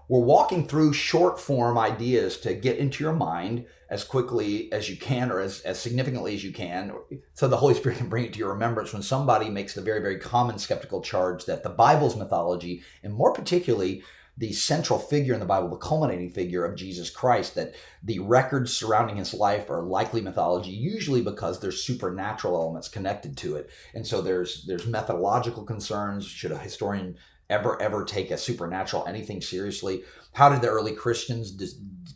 we're walking through short form ideas to get into your mind as quickly as you can, or as significantly as you can, so the Holy Spirit can bring it to your remembrance when somebody makes the very, very common skeptical charge that the Bible's mythology, and more particularly the central figure in the Bible, the culminating figure of Jesus Christ, that the records surrounding his life are likely mythology, usually because there's supernatural elements connected to it. And so there's methodological concerns. Should a historian ever take a supernatural anything seriously? How did the early Christians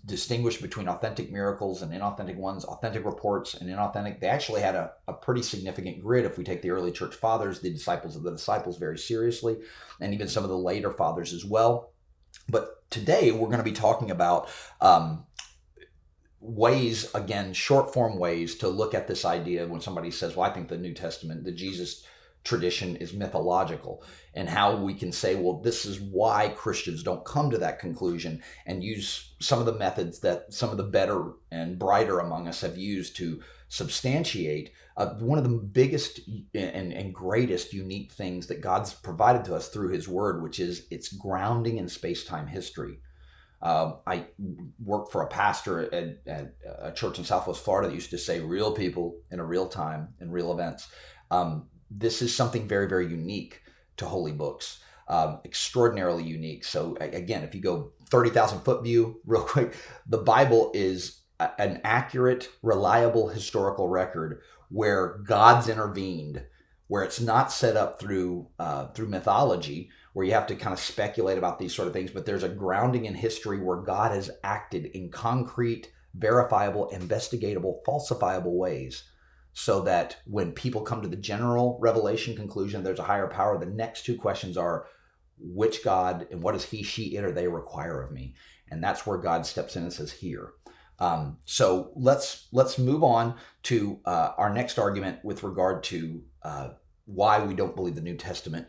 distinguish between authentic miracles and inauthentic ones, authentic reports and inauthentic? They actually had a pretty significant grid. If we take the early church fathers, the disciples of the disciples, very seriously, and even some of the later fathers as well. But today we're going to be talking about ways, again, short form ways to look at this idea when somebody says, well, I think the New Testament, the Jesus tradition is mythological, and how we can say, well, this is why Christians don't come to that conclusion, and use some of the methods that some of the better and brighter among us have used to substantiate one of the biggest and greatest unique things that God's provided to us through his word, which is its grounding in space-time history. I worked for a pastor at a church in Southwest Florida that used to say real people in a real time in real events. This is something very, very unique to holy books, extraordinarily unique. So again, if you go 30,000 foot view real quick, the Bible is an accurate, reliable historical record where God's intervened, where it's not set up through mythology, where you have to kind of speculate about these sort of things, but there's a grounding in history where God has acted in concrete, verifiable, investigatable, falsifiable ways, so that when people come to the general revelation conclusion there's a higher power, the next two questions are, which God and what does he, she, it, or they require of me? And that's where God steps in and says, here. So let's move on to our next argument with regard to why we don't believe the New Testament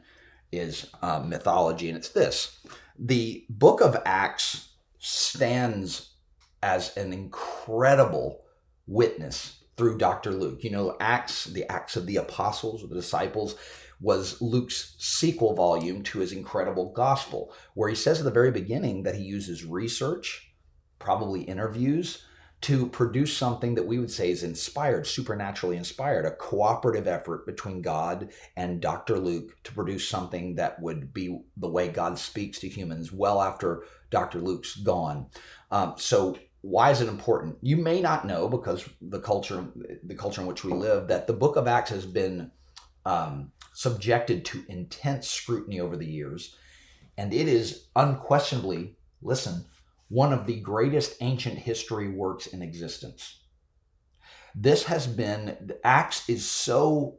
is mythology, and it's this. The book of Acts stands as an incredible witness through Dr. Luke. You know, Acts, the Acts of the Apostles or the Disciples, was Luke's sequel volume to his incredible gospel, where he says at the very beginning that he uses research, probably interviews, to produce something that we would say is inspired, supernaturally inspired, a cooperative effort between God and Dr. Luke to produce something that would be the way God speaks to humans well after Dr. Luke's gone. So why is it important? You may not know, because the culture in which we live, that the book of Acts has been subjected to intense scrutiny over the years, and it is unquestionably, listen, one of the greatest ancient history works in existence. Acts is so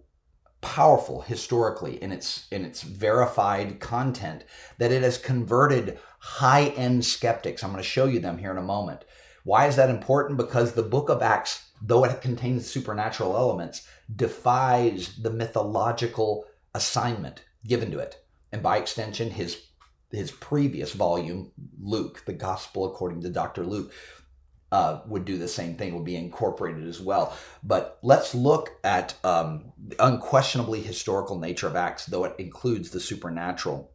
powerful historically in its verified content that it has converted high-end skeptics. I'm going to show you them here in a moment. Why is that important? Because the book of Acts, though it contains supernatural elements, defies the mythological assignment given to it. And by extension, his previous volume, Luke, the Gospel according to Dr. Luke, would do the same thing, would be incorporated as well. But let's look at the unquestionably historical nature of Acts, though it includes the supernatural.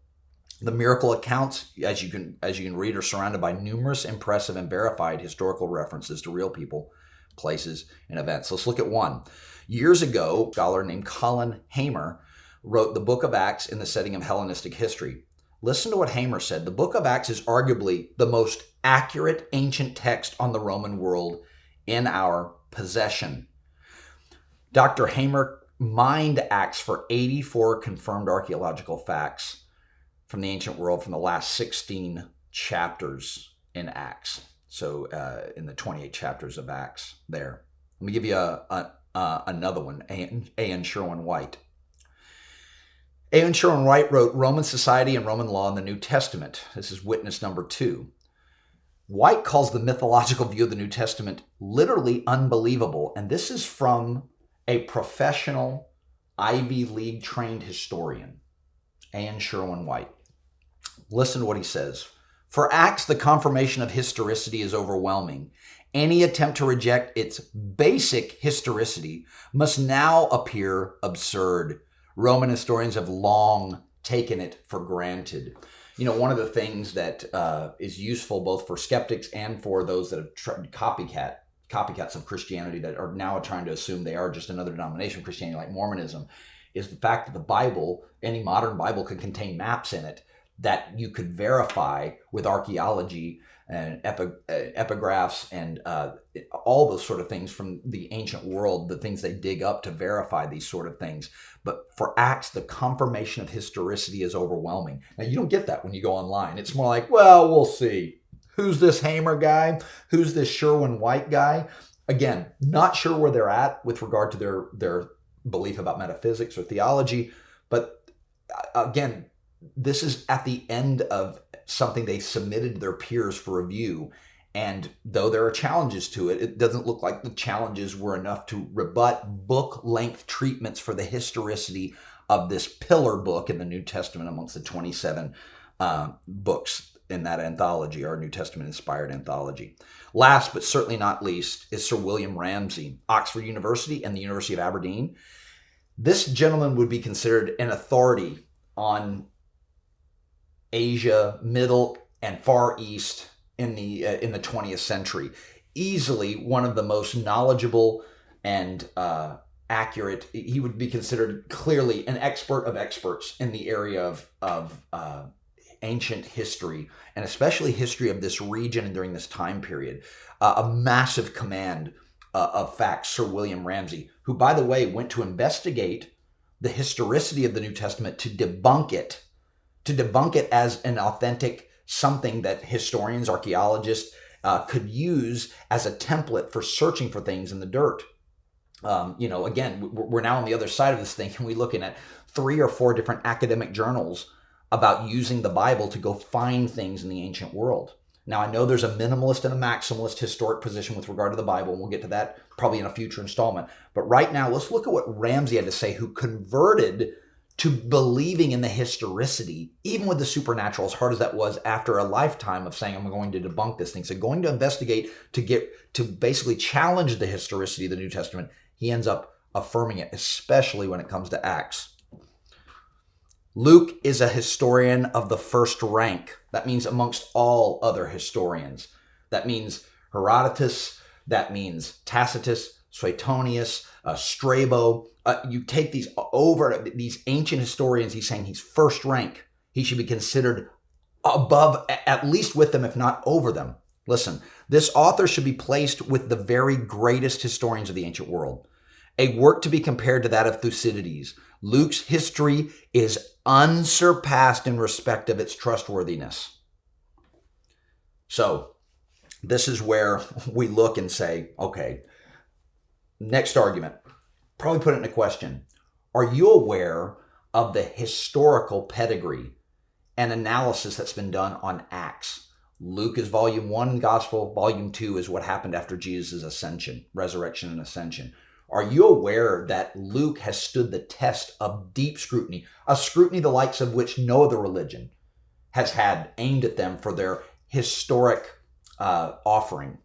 The miracle accounts, as you can read, are surrounded by numerous impressive and verified historical references to real people, places, and events. Let's look at one. Years ago, a scholar named Colin Hamer wrote the book of Acts in the setting of Hellenistic history. Listen to what Hamer said. The book of Acts is arguably the most accurate ancient text on the Roman world in our possession. Dr. Hamer mined Acts for 84 confirmed archaeological facts from the ancient world from the last 16 chapters in Acts. So in the 28 chapters of Acts there. Let me give you another one, A.N. Sherwin-White. A.N. Sherwin-White wrote Roman Society and Roman Law in the New Testament. This is witness number 2. White calls the mythological view of the New Testament literally unbelievable, and this is from a professional Ivy League trained historian, A.N. Sherwin-White. Listen to what he says. For Acts, the confirmation of historicity is overwhelming. Any attempt to reject its basic historicity must now appear absurd. Roman historians have long taken it for granted. One of the things that is useful both for skeptics and for those that have tried copycats of Christianity that are now trying to assume they are just another denomination of Christianity like Mormonism, is the fact that the Bible, any modern Bible, could contain maps in it that you could verify with archaeology and epigraphs and all those sort of things from the ancient world, the things they dig up to verify these sort of things. But for Acts, the confirmation of historicity is overwhelming. Now, you don't get that when you go online. It's more like, well, we'll see. Who's this Hamer guy? Who's this Sherwin White guy? Again, not sure where they're at with regard to their belief about metaphysics or theology. But again, this is at the end of something they submitted to their peers for review. And though there are challenges to it, it doesn't look like the challenges were enough to rebut book-length treatments for the historicity of this pillar book in the New Testament amongst the 27 books in that anthology, our New Testament-inspired anthology. Last, but certainly not least, is Sir William Ramsay, Oxford University and the University of Aberdeen. This gentleman would be considered an authority on Asia, Middle and Far East in the 20th century. Easily one of the most knowledgeable and accurate. He would be considered clearly an expert of experts in the area of ancient history, and especially history of this region and during this time period. A massive command of facts, Sir William Ramsay, who, by the way, went to investigate the historicity of the New Testament to debunk it as an authentic something that historians, archaeologists could use as a template for searching for things in the dirt. Again, we're now on the other side of this thing, and we're looking at 3 or 4 different academic journals about using the Bible to go find things in the ancient world. Now, I know there's a minimalist and a maximalist historic position with regard to the Bible, and we'll get to that probably in a future installment. But right now, let's look at what Ramsay had to say, who converted to believing in the historicity, even with the supernatural, as hard as that was, after a lifetime of saying, I'm going to debunk this thing. So going to investigate to basically challenge the historicity of the New Testament, he ends up affirming it, especially when it comes to Acts. Luke is a historian of the first rank. That means amongst all other historians. That means Herodotus, that means Tacitus, Suetonius, Strabo. You take these ancient historians, he's saying he's first rank. He should be considered above, at least with them, if not over them. Listen, this author should be placed with the very greatest historians of the ancient world. A work to be compared to that of Thucydides. Luke's history is unsurpassed in respect of its trustworthiness. So, this is where we look and say, okay, next argument. Probably put it in a question. Are you aware of the historical pedigree and analysis that's been done on Acts? Luke is volume 1 gospel. Volume 2 is what happened after Jesus' ascension, resurrection and ascension. Are you aware that Luke has stood the test of deep scrutiny, a scrutiny the likes of which no other religion has had aimed at them for their historic offering?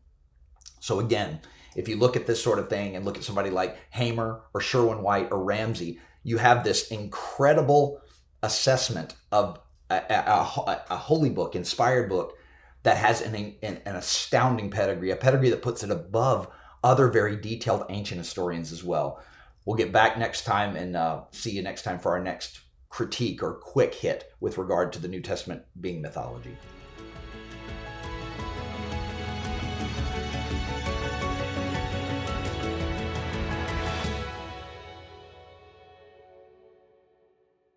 So again, if you look at this sort of thing and look at somebody like Hamer or Sherwin White or Ramsay, you have this incredible assessment of a holy book, inspired book, that has an astounding pedigree, a pedigree that puts it above other very detailed ancient historians as well. We'll get back next time and see you next time for our next critique or quick hit with regard to the New Testament being mythology.